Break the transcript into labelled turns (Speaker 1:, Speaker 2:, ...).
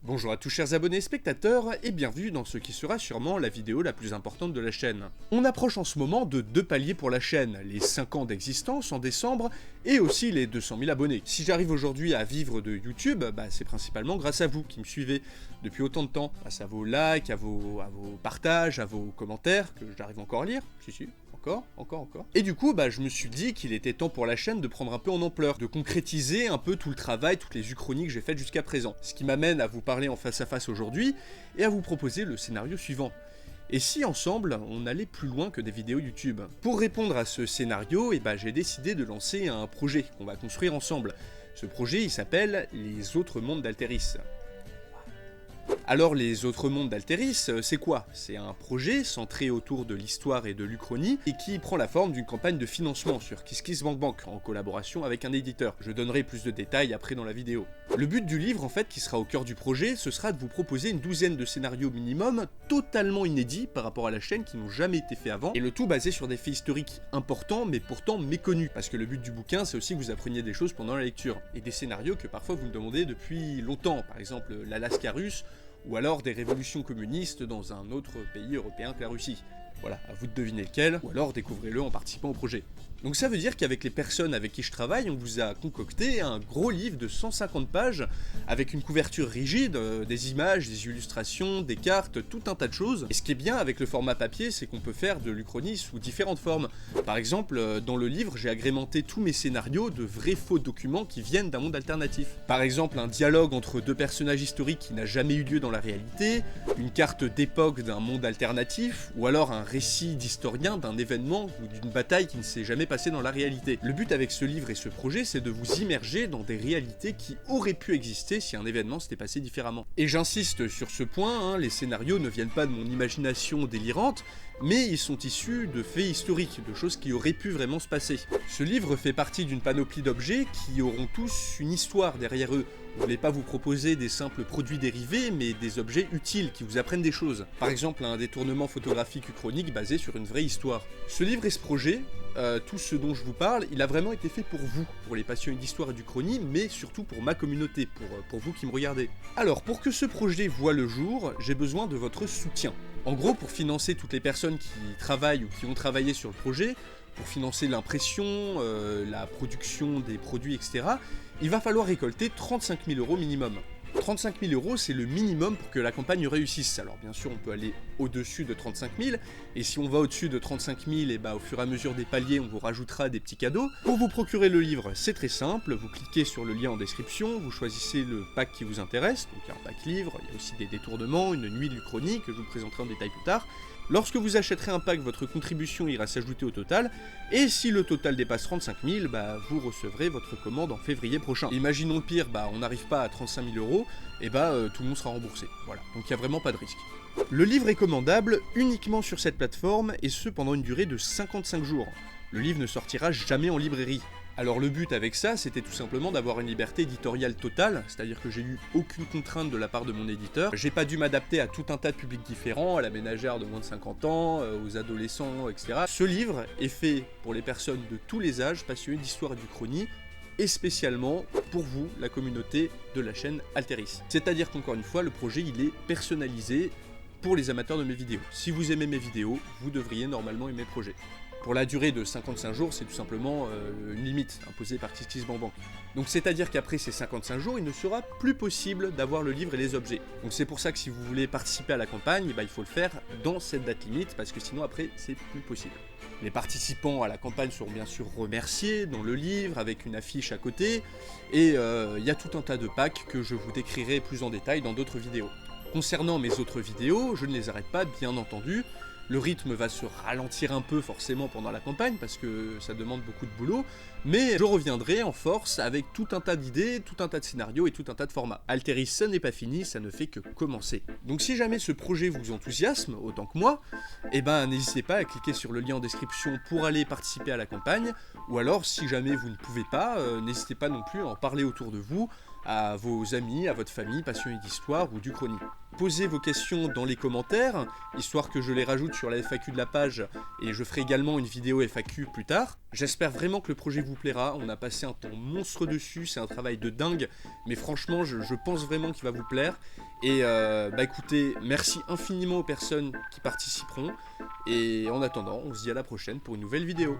Speaker 1: Bonjour à tous chers abonnés et spectateurs, et bienvenue dans ce qui sera sûrement la vidéo la plus importante de la chaîne. On approche en ce moment de deux paliers pour la chaîne, les 5 ans d'existence en décembre, et aussi les 200 000 abonnés. Si j'arrive aujourd'hui à vivre de YouTube, c'est principalement grâce à vous qui me suivez depuis autant de temps, grâce à vos likes, à vos partages, à vos commentaires, que j'arrive encore à lire, si. Encore. Et du coup, je me suis dit qu'il était temps pour la chaîne de prendre un peu en ampleur, de concrétiser un peu tout le travail, toutes les uchronies que j'ai faites jusqu'à présent. Ce qui m'amène à vous parler en face à face aujourd'hui, et à vous proposer le scénario suivant. Et si ensemble, on allait plus loin que des vidéos YouTube? Pour répondre à ce scénario, j'ai décidé de lancer un projet qu'on va construire ensemble. Ce projet, il s'appelle Les Autres Mondes d'Alteris. Alors les Autres Mondes d'Alteris, c'est quoi? C'est un projet centré autour de l'histoire et de l'Uchronie et qui prend la forme d'une campagne de financement sur KissKissBankBank en collaboration avec un éditeur. Je donnerai plus de détails après dans la vidéo. Le but du livre en fait qui sera au cœur du projet, ce sera de vous proposer une douzaine de scénarios minimum totalement inédits par rapport à la chaîne qui n'ont jamais été faits avant et le tout basé sur des faits historiques importants mais pourtant méconnus parce que le but du bouquin c'est aussi que vous appreniez des choses pendant la lecture et des scénarios que parfois vous me demandez depuis longtemps, par exemple l'Alaska russe ou alors des révolutions communistes dans un autre pays européen que la Russie. Voilà, à vous de deviner lequel, ou alors découvrez-le en participant au projet. Donc ça veut dire qu'avec les personnes avec qui je travaille, on vous a concocté un gros livre de 150 pages, avec une couverture rigide, des images, des illustrations, des cartes, tout un tas de choses. Et ce qui est bien avec le format papier, c'est qu'on peut faire de l'Uchronie sous différentes formes. Par exemple, dans le livre, j'ai agrémenté tous mes scénarios de vrais faux documents qui viennent d'un monde alternatif. Par exemple, un dialogue entre deux personnages historiques qui n'a jamais eu lieu dans la réalité, une carte d'époque d'un monde alternatif, ou alors un récit d'historien d'un événement ou d'une bataille qui ne s'est jamais passé dans la réalité. Le but avec ce livre et ce projet, c'est de vous immerger dans des réalités qui auraient pu exister si un événement s'était passé différemment. Et j'insiste sur ce point, les scénarios ne viennent pas de mon imagination délirante, mais ils sont issus de faits historiques, de choses qui auraient pu vraiment se passer. Ce livre fait partie d'une panoplie d'objets qui auront tous une histoire derrière eux. On ne voulait pas vous proposer des simples produits dérivés, mais des objets utiles qui vous apprennent des choses. Par exemple, un détournement photographique uchronique basé sur une vraie histoire. Ce livre et ce projet, tout ce dont je vous parle, il a vraiment été fait pour vous, pour les passionnés d'histoire et d'Uchronie, mais surtout pour ma communauté, pour vous qui me regardez. Alors, pour que ce projet voie le jour, j'ai besoin de votre soutien. En gros, pour financer toutes les personnes qui travaillent ou qui ont travaillé sur le projet, pour financer l'impression, la production des produits, etc., il va falloir récolter 35 000 € minimum. 35 000 €, c'est le minimum pour que la campagne réussisse. Alors bien sûr, on peut aller au-dessus de 35 000, et si on va au-dessus de 35 000, au fur et à mesure des paliers, on vous rajoutera des petits cadeaux. Pour vous procurer le livre, c'est très simple, vous cliquez sur le lien en description, vous choisissez le pack qui vous intéresse, donc il y a un pack livre, il y a aussi des détournements, une nuit de l'Uchronie, que je vous présenterai en détail plus tard. Lorsque vous achèterez un pack, votre contribution ira s'ajouter au total, et si le total dépasse 35 000, vous recevrez votre commande en février prochain. Imaginons le pire, on n'arrive pas à 35 000 €, tout le monde sera remboursé. Voilà, donc il n'y a vraiment pas de risque. Le livre est commandable uniquement sur cette plateforme, et ce pendant une durée de 55 jours. Le livre ne sortira jamais en librairie. Alors le but avec ça, c'était tout simplement d'avoir une liberté éditoriale totale, c'est-à-dire que j'ai eu aucune contrainte de la part de mon éditeur. J'ai pas dû m'adapter à tout un tas de publics différents, à la ménagère de moins de 50 ans, aux adolescents, etc. Ce livre est fait pour les personnes de tous les âges passionnés d'histoire et d'Uchronie, et spécialement pour vous, la communauté de la chaîne Alteris. C'est-à-dire qu'encore une fois, le projet il est personnalisé pour les amateurs de mes vidéos. Si vous aimez mes vidéos, vous devriez normalement aimer le projet. Pour la durée de 55 jours, c'est tout simplement une limite imposée par KissKissBankBank. Donc c'est-à-dire qu'après ces 55 jours, il ne sera plus possible d'avoir le livre et les objets. Donc c'est pour ça que si vous voulez participer à la campagne, il faut le faire dans cette date limite, parce que sinon après, c'est plus possible. Les participants à la campagne seront bien sûr remerciés dans le livre, avec une affiche à côté, et il y a tout un tas de packs que je vous décrirai plus en détail dans d'autres vidéos. Concernant mes autres vidéos, je ne les arrête pas, bien entendu. Le rythme va se ralentir un peu forcément pendant la campagne parce que ça demande beaucoup de boulot, mais je reviendrai en force avec tout un tas d'idées, tout un tas de scénarios et tout un tas de formats. Alteris, ça n'est pas fini, ça ne fait que commencer. Donc si jamais ce projet vous enthousiasme, autant que moi, n'hésitez pas à cliquer sur le lien en description pour aller participer à la campagne, ou alors si jamais vous ne pouvez pas, n'hésitez pas non plus à en parler autour de vous, à vos amis, à votre famille passionnés d'histoire ou d'Uchronie. Posez vos questions dans les commentaires, histoire que je les rajoute sur la FAQ de la page, et je ferai également une vidéo FAQ plus tard. J'espère vraiment que le projet vous plaira, on a passé un temps monstre dessus, c'est un travail de dingue, mais franchement je pense vraiment qu'il va vous plaire. Et écoutez, merci infiniment aux personnes qui participeront, et en attendant, on se dit à la prochaine pour une nouvelle vidéo.